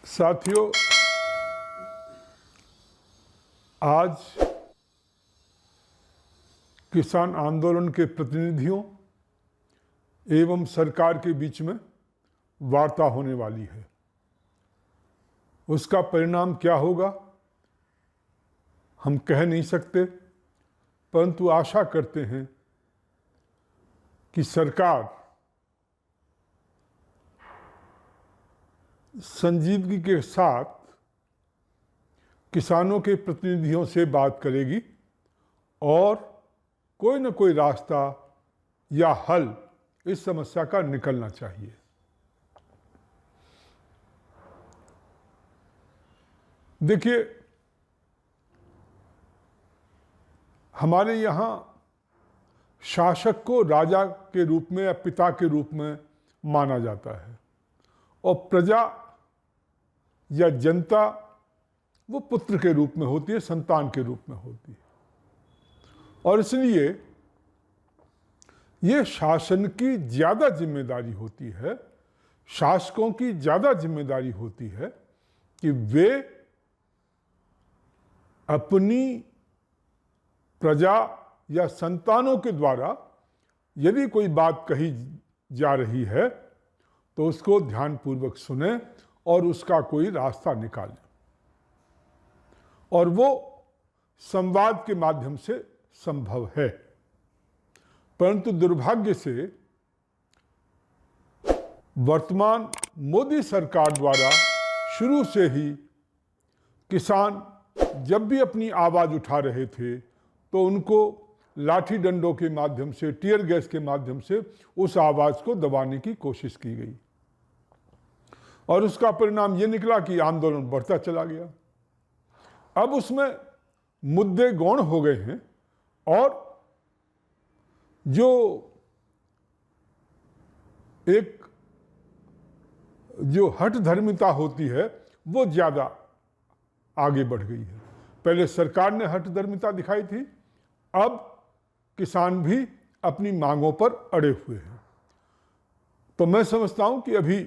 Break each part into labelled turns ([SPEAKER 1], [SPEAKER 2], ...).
[SPEAKER 1] साथियों, आज किसान आंदोलन के प्रतिनिधियों एवं सरकार के बीच में वार्ता होने वाली है। उसका परिणाम क्या होगा हम कह नहीं सकते, परंतु आशा करते हैं कि सरकार संजीदगी के साथ किसानों के प्रतिनिधियों से बात करेगी और कोई न कोई रास्ता या हल इस समस्या का निकलना चाहिए। देखिए, हमारे यहाँ शासक को राजा के रूप में या पिता के रूप में माना जाता है और प्रजा या जनता वो पुत्र के रूप में होती है, संतान के रूप में होती है। और इसलिए ये शासन की ज़्यादा जिम्मेदारी होती है, शासकों की ज़्यादा जिम्मेदारी होती है कि वे अपनी प्रजा या संतानों के द्वारा यदि कोई बात कही जा रही है तो उसको ध्यानपूर्वक सुने और उसका कोई रास्ता निकालें। और वो संवाद के माध्यम से संभव है। परंतु दुर्भाग्य से वर्तमान मोदी सरकार द्वारा शुरू से ही किसान जब भी अपनी आवाज़ उठा रहे थे तो उनको लाठी डंडों के माध्यम से, टीयर गैस के माध्यम से उस आवाज़ को दबाने की कोशिश की गई और उसका परिणाम ये निकला कि आंदोलन बढ़ता चला गया। अब उसमें मुद्दे गौण हो गए हैं और जो हठ धर्मिता होती है वो ज़्यादा आगे बढ़ गई है। पहले सरकार ने हठ धर्मिता दिखाई थी, अब किसान भी अपनी मांगों पर अड़े हुए हैं। तो मैं समझता हूं कि अभी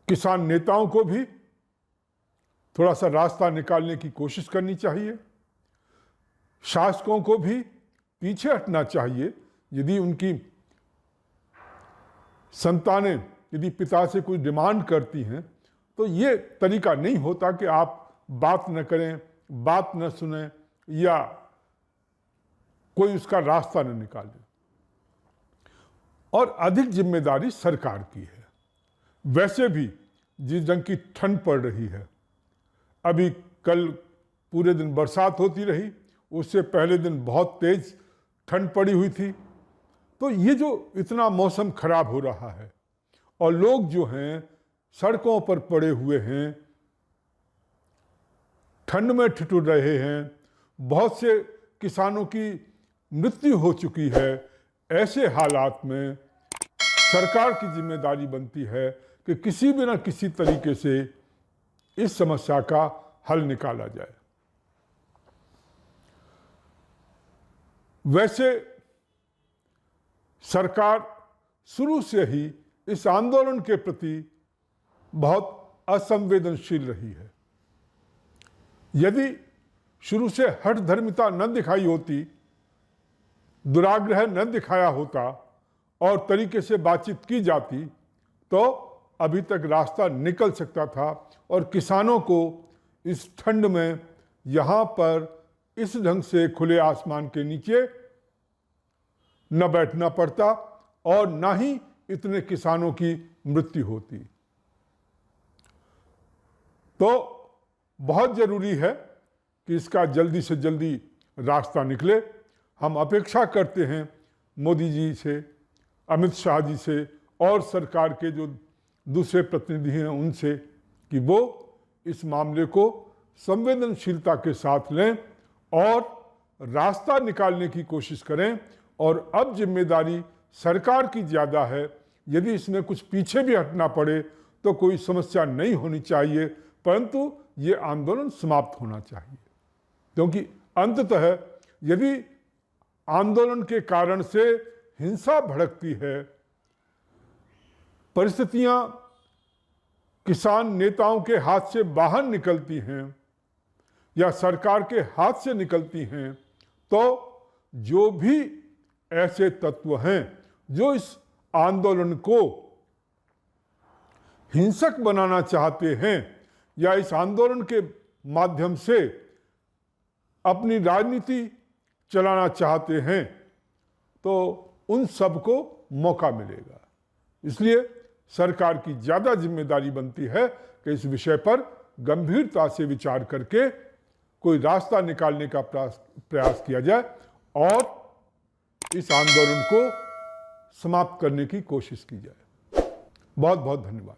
[SPEAKER 1] किसान नेताओं को भी थोड़ा सा रास्ता निकालने की कोशिश करनी चाहिए। शासकों को भी पीछे हटना चाहिए। यदि उनकी संतानें यदि पिता से कोई डिमांड करती हैं तो ये तरीका नहीं होता कि आप बात न करें, बात न सुने या कोई उसका रास्ता न निकाले। और अधिक जिम्मेदारी सरकार की है। वैसे भी जिस ढंग की ठंड पड़ रही है, अभी कल पूरे दिन बरसात होती रही, उससे पहले दिन बहुत तेज ठंड पड़ी हुई थी। तो ये जो इतना मौसम खराब हो रहा है और लोग जो हैं सड़कों पर पड़े हुए हैं, ठंड में ठिठुर रहे हैं, बहुत से किसानों की मृत्यु हो चुकी है, ऐसे हालात में सरकार की जिम्मेदारी बनती है कि किसी भी न किसी तरीके से इस समस्या का हल निकाला जाए। वैसे सरकार शुरू से ही इस आंदोलन के प्रति बहुत असंवेदनशील रही है। यदि शुरू से हठ धर्मिता न दिखाई होती, दुराग्रह न दिखाया होता और तरीके से बातचीत की जाती तो अभी तक रास्ता निकल सकता था और किसानों को इस ठंड में यहाँ पर इस ढंग से खुले आसमान के नीचे न बैठना पड़ता और ना ही इतने किसानों की मृत्यु होती। तो बहुत ज़रूरी है कि इसका जल्दी से जल्दी रास्ता निकले। हम अपेक्षा करते हैं मोदी जी से, अमित शाह जी से और सरकार के जो दूसरे प्रतिनिधि हैं उनसे कि वो इस मामले को संवेदनशीलता के साथ लें और रास्ता निकालने की कोशिश करें। और अब जिम्मेदारी सरकार की ज़्यादा है। यदि इसमें कुछ पीछे भी हटना पड़े तो कोई समस्या नहीं होनी चाहिए, परंतु ये आंदोलन समाप्त होना चाहिए। क्योंकि अंततः यदि आंदोलन के कारण से हिंसा भड़कती है, परिस्थितियां किसान नेताओं के हाथ से बाहर निकलती हैं या सरकार के हाथ से निकलती हैं, तो जो भी ऐसे तत्व हैं जो इस आंदोलन को हिंसक बनाना चाहते हैं या इस आंदोलन के माध्यम से अपनी राजनीति चलाना चाहते हैं, तो उन सबको मौका मिलेगा। इसलिए सरकार की ज़्यादा जिम्मेदारी बनती है कि इस विषय पर गंभीरता से विचार करके कोई रास्ता निकालने का प्रयास किया जाए और इस आंदोलन को समाप्त करने की कोशिश की जाए। बहुत बहुत धन्यवाद।